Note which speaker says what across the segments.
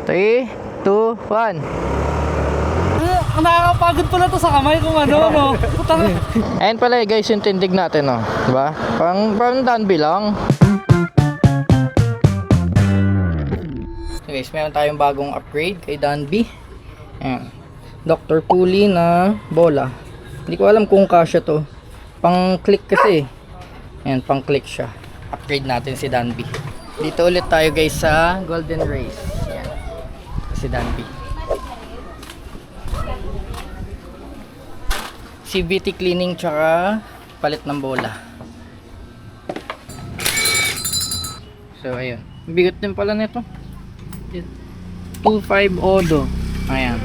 Speaker 1: 3, 2, 1.
Speaker 2: Ang nakakapagod pala to sa kamay kung ano, no? Putang.
Speaker 1: Ayan pala guys yung tindig natin, no? Diba? Parang Danby lang. So guys, meron tayong bagong upgrade kay Danby. Ayan. Dr. Pulley na bola. Hindi ko alam kung kasya to. Pang click kasi. Ayan, pang click siya. Upgrade natin si Danby. Dito ulit tayo guys sa Golden Race. Ayan. Si Danby. CVT cleaning tsaka palit ng bola. So ayun. Bigot din pala nito. 2.5 odo. Ayan.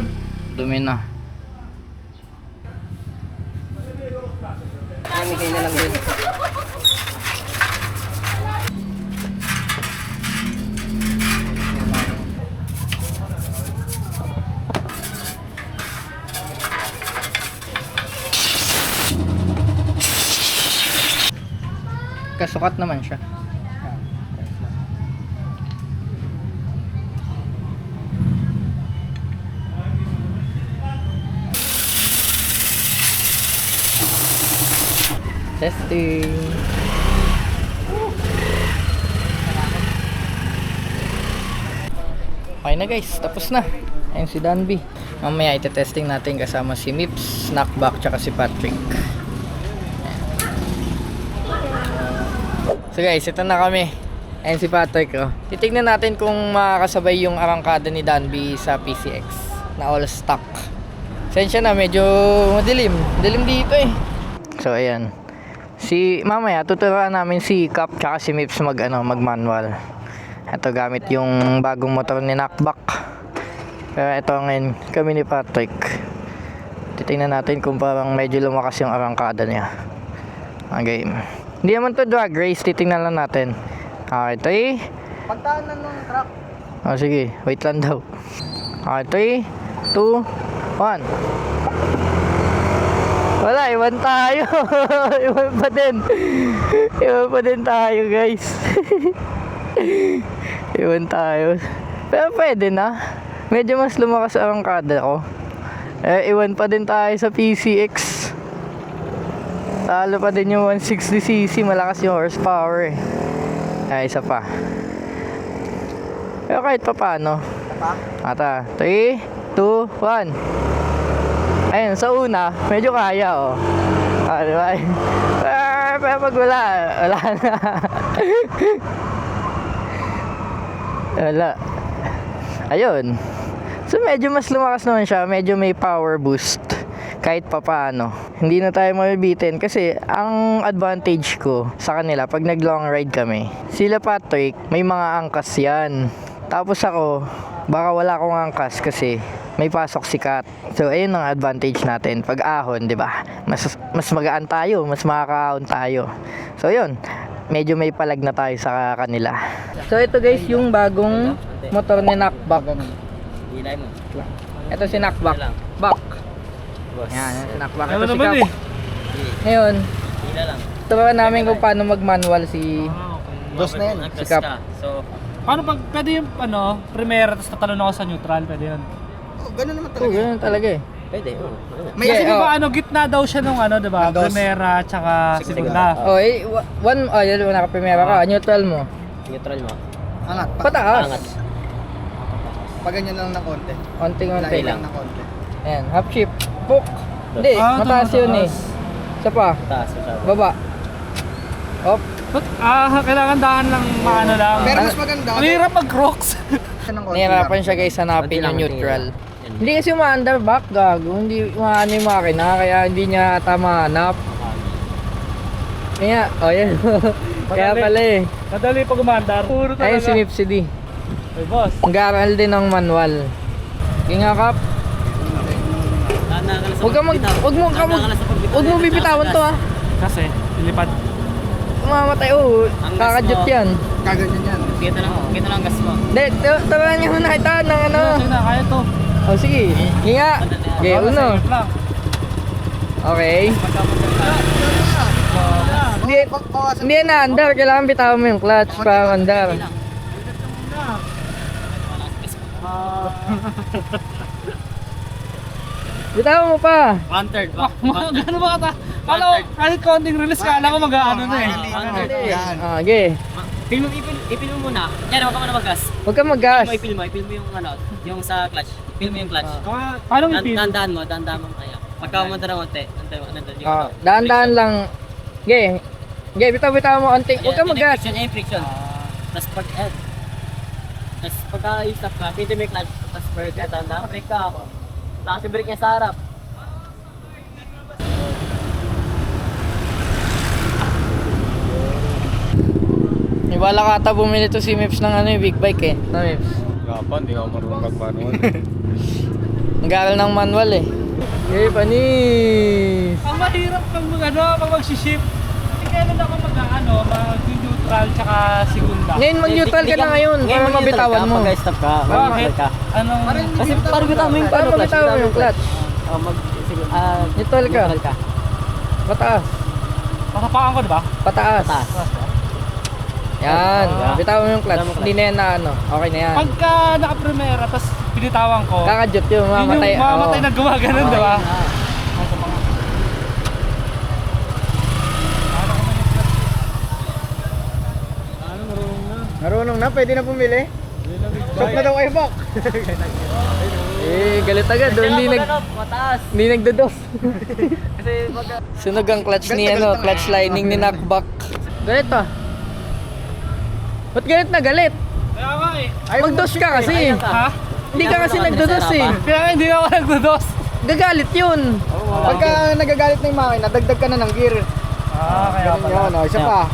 Speaker 1: Dumi na. Amigay na lang din. Kasukat naman siya. Testing. Okay na guys, tapos na. Ayun si Danby. Mamaya ite-testing natin kasama si Mips, Snackback, tsaka si Patrick. So guys, ito na kami. Ayun si Patrick, oh. Titignan natin kung makakasabay yung arangkada ni Danby sa PCX na all stock. Sensya na, medyo madilim. Dilim dito eh. So ayan. Mamaya tuturuan namin si Cap tsaka si Mips mag manual. Ito gamit yung bagong motor ni Knockback. Pero ito ngayon kami ni Patrick. Titingnan natin kung parang medyo lumakas yung arangkada niya. Okay. Hindi naman to drag race, titingnan lang natin. Okay, 3.
Speaker 2: Pagdaanan ng truck.
Speaker 1: Oh, sige, wait lang daw. Okay, 3, 2, 1. Wala, iwan tayo. Iwan pa din. Iwan pa din tayo guys. Iwan tayo. Pero pwede na. Medyo mas lumakas ang arangkada ko. Iwan pa din tayo sa PCX. Talo pa din yung 160cc. Malakas yung horsepower eh. Isa pa. Pero kahit pa paano. Ata, 3, 2, 1. Ayun, sa una, medyo kaya oh. Diba? Pero pag wala na. Wala. Ayun. So medyo mas lumakas naman siya. Medyo may power boost. Kahit pa paano. Hindi na tayo mabibitin. Kasi ang advantage ko sa kanila pag nag long ride kami, sila Patrick, may mga angkas yan. Tapos ako, baka wala akong angkas kasi may pasok si Kat. So ayun ang advantage natin pag ahon, 'di ba? Mas magaan tayo, mas makakaahon tayo. So yun, medyo may palag na tayo sa kanila. So ito guys yung bagong motor ni Knockback. Ito si Knockback. Back. Yan, si Knockback. Ito si Cap. Ngayon, turuan namin kung paano mag-manual si
Speaker 2: Dos na yan.
Speaker 1: Si Cap.
Speaker 2: So, paano pag pwede yung primera tapos tatalon ako sa neutral, pwede yun?
Speaker 3: Ganun naman talaga.
Speaker 1: Oh, ganun talaga eh.
Speaker 3: Pwede.
Speaker 2: May kasi di ba gitna daw siya nung di ba? Primera tsaka segunda.
Speaker 1: Oh, yun naka-primera ka. Neutral mo.
Speaker 3: Neutral mo. Angat.
Speaker 1: Pataas.
Speaker 3: Angat. Pag ganyan lang ng konti.
Speaker 1: Konting-konti
Speaker 3: Lang ng konti.
Speaker 1: Ayan, half shift. Hook. Hindi, mataas yun eh. Isa pa.
Speaker 3: Taas.
Speaker 1: Baba. Hop.
Speaker 2: Kailangan dahan lang maano lang.
Speaker 3: Pero mas maganda.
Speaker 2: Ang hirap mag-crocs.
Speaker 1: Nahirapan siya guys hanapin yung neutral. Hindi kasi ma-under back gago. Hindi maano yung makina kaya hindi niya tama hanap. Kaya, yan. Kaya pala eh.
Speaker 2: Madali pag umandar. Puro talaga.
Speaker 1: Ayun si Mipsy D.
Speaker 2: Hey boss.
Speaker 1: Garal din ng manual. Ginga Kap. Huwag mo bibitawan to
Speaker 2: Kasi, ilipad.
Speaker 1: Mamatay kakadyot yan.
Speaker 3: Kaganyan yan.
Speaker 4: Kita lang gas mo.
Speaker 1: Hindi, tawanan niyo muna ito ng ano.
Speaker 2: Sige na, kaya to.
Speaker 1: Oh sige, hinga. Okay, uno. Okay. Hindi yan na andar, kailangan bitawan mo yung clutch para andar. Bitaw mo pa.
Speaker 3: 1/3 ba?
Speaker 2: Gano'n ba kata? Kala ko, kahit konting release, kala ko mag-ano na eh.
Speaker 3: Yan.
Speaker 1: Ah, okay.
Speaker 4: Ipil mo muna. Yan, huwag ka muna mag-gas.
Speaker 1: Huwag kang mag-gas.
Speaker 4: Ipil mo yung ano, yung sa clutch. Ipil mo yung clutch.
Speaker 2: Paano ipil?
Speaker 4: Dandahan mo kaya. Pagka umanda ng konti, nandun yung
Speaker 1: Ah,
Speaker 4: ano.
Speaker 1: daan-daan lang. Okay. Okay, bitaw mo onti. Huwag kang mag-gas.
Speaker 4: Yung friction. Tapos tapos pagka i-stop ka, pwede mo yung clutch. Tapos dandahan, brake ka ako. Tapos yung brake niya sa harap.
Speaker 1: Ibala ka ata bumili to si Mips ng ano, big bike eh. No, Mips?
Speaker 3: Gapan, di ako marunong mag-manual.
Speaker 1: Nag-aaral ng manual eh. Okay, panis!
Speaker 2: Ang mahirap pag mag-ship. Kasi kailan ako mag-neutral tsaka segunda.
Speaker 1: Ngayon mag-neutral ka na ngayon para mabitawan mo.
Speaker 4: Pagka stop ka,
Speaker 2: Bakit?
Speaker 4: mag-neutral ka.
Speaker 2: Anong...
Speaker 4: Kasi parang bitawan mo yung
Speaker 1: Para
Speaker 4: clutch.
Speaker 1: mabitawan mo yung clutch.
Speaker 4: Neutral
Speaker 1: Neutral ka. Pataas.
Speaker 2: Masapakan ko, di ba?
Speaker 1: Pataas.
Speaker 4: Taas.
Speaker 1: Yan. Bitawan mo yung clutch.
Speaker 4: Bitawan mo
Speaker 1: Hindi na yan na ano. Okay na yan.
Speaker 2: Pagka naka-primera, tapos pinitawan ko,
Speaker 1: Kakajut yun.
Speaker 2: yun
Speaker 1: Mamatay.
Speaker 2: yung mamamatay
Speaker 1: Oo.
Speaker 2: na gumaganon, di ba?
Speaker 3: Marunong na, pwede na bumili. Shop na daw kayo, Bok.
Speaker 1: Eh, galit agad.
Speaker 4: Mataas.
Speaker 1: Hindi nagdados.
Speaker 4: Kasi pagka...
Speaker 1: Sunog ang clutch ni ano, clutch lining ni knockback. Galit ah. Ba't galit na galit?
Speaker 2: Kaya nga eh.
Speaker 1: Magdos ka kasi.
Speaker 2: Ha?
Speaker 1: Hindi ka kasi nagdados eh.
Speaker 2: Kaya nga, hindi ako nagdados.
Speaker 1: Gagalit yun.
Speaker 3: Pagka nagagalit na yung makina, dagdag ka na ng gear.
Speaker 2: Kaya
Speaker 3: Ganun yun, oh. Isa pa.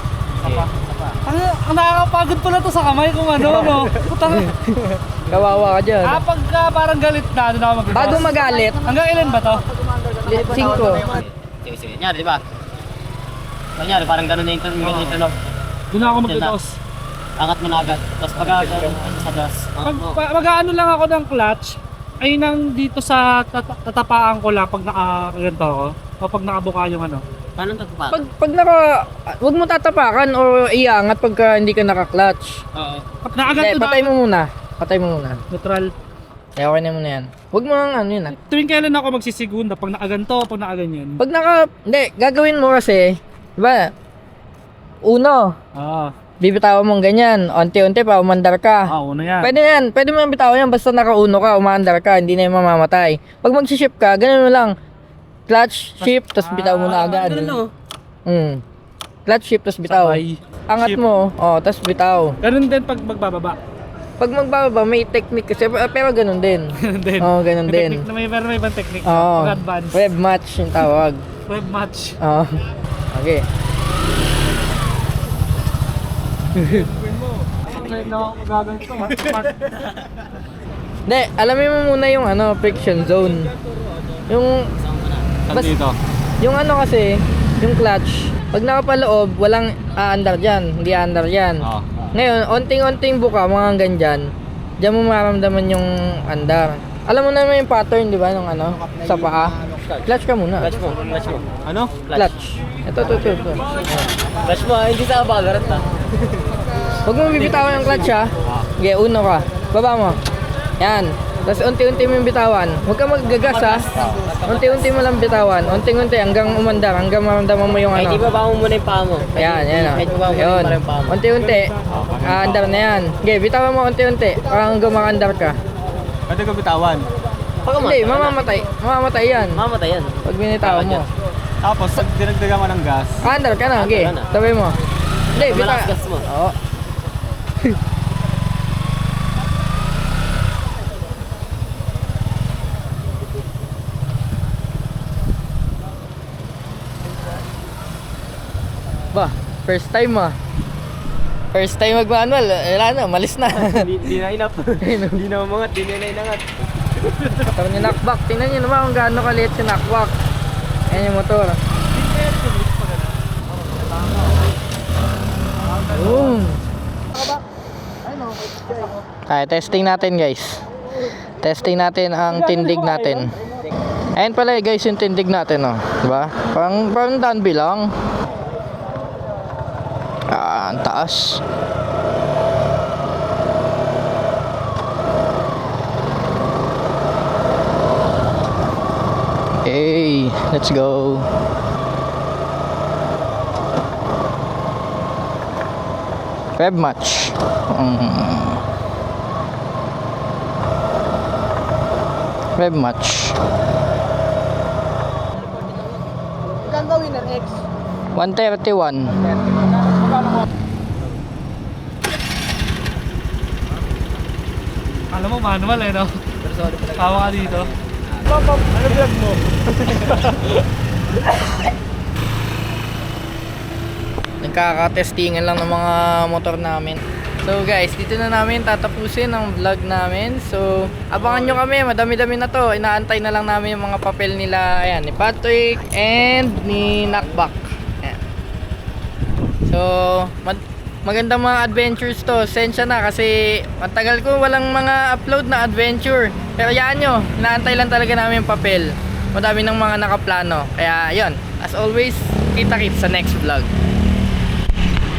Speaker 2: Ang nakakapagod pala to sa kamay kung ano, no? Putang...
Speaker 1: Kawawa ka dyan.
Speaker 2: Pagka parang galit na, doon ako magdados.
Speaker 1: Bago magalit,
Speaker 2: Hanggang ilan ba to?
Speaker 1: 5.
Speaker 4: Sige. Nyari, di ba? Nyari, parang ganun na yung tunog.
Speaker 2: Doon ako magdados.
Speaker 4: Angat mo na agad. Tapos pagka sa gas.
Speaker 2: Mag-ano lang ako ng clutch, ay nang dito sa tatapaan ko lang pag nakaganto ako. O pag nakabuka yung ano.
Speaker 4: Paano tatapak?
Speaker 1: Pag wag mo tatapakan o iangat pagka hindi ka naka-clutch.
Speaker 4: Oo.
Speaker 2: Pag nakaganto
Speaker 1: Patay mo muna. Patay mo muna.
Speaker 2: neutral.
Speaker 1: Eh, okay na muna yan. Wag mo ang ano yun ah.
Speaker 2: Tuwing kailan ako magsisigunda, pag nakaganto, pag nakaganyan.
Speaker 1: Pag hindi, gagawin mo kasi, di ba? Uno, bibitawan mong ganyan. Unti-unti pa, umandar ka.
Speaker 2: Una yan.
Speaker 1: Pwede na yan. Pwede mo yung bitawan yan. Basta nakauno ka, umaandar ka. Hindi na yung mamamatay. Pag magsiship ka, ganun mo lang. Clutch, shift, tapos bitaw mo na agad.
Speaker 4: Ganun no?
Speaker 1: Clutch, shift, tapos bitaw.
Speaker 2: Sabay.
Speaker 1: Angat
Speaker 2: Shift.
Speaker 1: mo, tapos bitaw.
Speaker 2: Ganun din pag magbababa.
Speaker 1: Pag magbababa, may technique kasi. Pero ganun din.
Speaker 2: Ganun din.
Speaker 1: Ganun din.
Speaker 2: Technique na pero may ibang technique.
Speaker 1: Oo.
Speaker 2: Pag advance.
Speaker 1: Web match yung tawag.
Speaker 2: Web match.
Speaker 1: Oo. Okay. Hindi, alamin mo muna yung friction zone. Yung
Speaker 2: Dito.
Speaker 1: yung kasi, yung clutch, pag nakapaloob, walang aandar dyan, hindi aandar yan. Ngayon, onting-onting buka, mga ganyan, dyan mo maramdaman yung andar. Alam mo naman yung pattern, di ba, nung sa paa? Clutch ka muna.
Speaker 4: Clutch mo.
Speaker 2: Ano?
Speaker 1: Clutch. Ito.
Speaker 4: Clutch mo, hindi sa bagarat ha.
Speaker 1: Huwag mo bibitawan yung clutch ha. Okay, uno ka. Baba mo. Yan. Tapos unti-unti mo yung bitawan. Huwag ka maggagas ha. Unti-unti mo lang bitawan. Unti-unti hanggang umandar. Hanggang maramdaman mo yung
Speaker 4: Ay, di ba ba mo muna yung paa mo?
Speaker 1: Yan.
Speaker 4: Kahit ba mo
Speaker 1: Yun.
Speaker 4: muna yung paa mo?
Speaker 1: Unti-unti. Andar na yan. Okay, bitawan mo unti-unti. Hanggang makandar ka.
Speaker 2: Pwede ko bitawan.
Speaker 1: Hindi, mamamatay. Mamamatay yan.
Speaker 4: Mamatay yan.
Speaker 1: Pag binitawan mo.
Speaker 2: Tapos, pag dinagdagan mo ng gas,
Speaker 1: Andar ka na. Okay,
Speaker 4: Andar ka na.
Speaker 1: sabay mo. Hindi,
Speaker 4: Malakas gas mo.
Speaker 1: Oo. Ba, first time ah. First time mag-manual, wala na, malis na.
Speaker 4: Hindi na inap. Hindi na umangat, hindi na inangat.
Speaker 1: Motor ni knockback, tingnan nyo naman kung gaano kaliit si knockback. Ayan yung motor. Boom! Ay, testing natin guys. Testing natin ang tindig natin. Ayan pala guys yung tindig natin oh. Diba? Parang Danby lang. Ang taas. Let's go. Rev match. Rev match.
Speaker 3: Magkano ka winner X?
Speaker 1: 131.
Speaker 2: Alam mo, manual eh, no? Tawa ka dito.
Speaker 3: Ano vlog mo?
Speaker 1: Nagkakatestingan lang ng mga motor namin. So guys, dito na namin tatapusin ang vlog namin. So, abangan nyo kami, madami-dami na to. Inaantay na lang namin yung mga papel nila, ayan, ni Patrick and ni Knockback. Ayan. So, magandang mga adventures to. Sensya na kasi matagal ko walang mga upload na adventure. Pero yan nyo, inaantay lang talaga namin yung papel. Madami ng mga nakaplano. Kaya, yon, as always, kita-kits sa next vlog.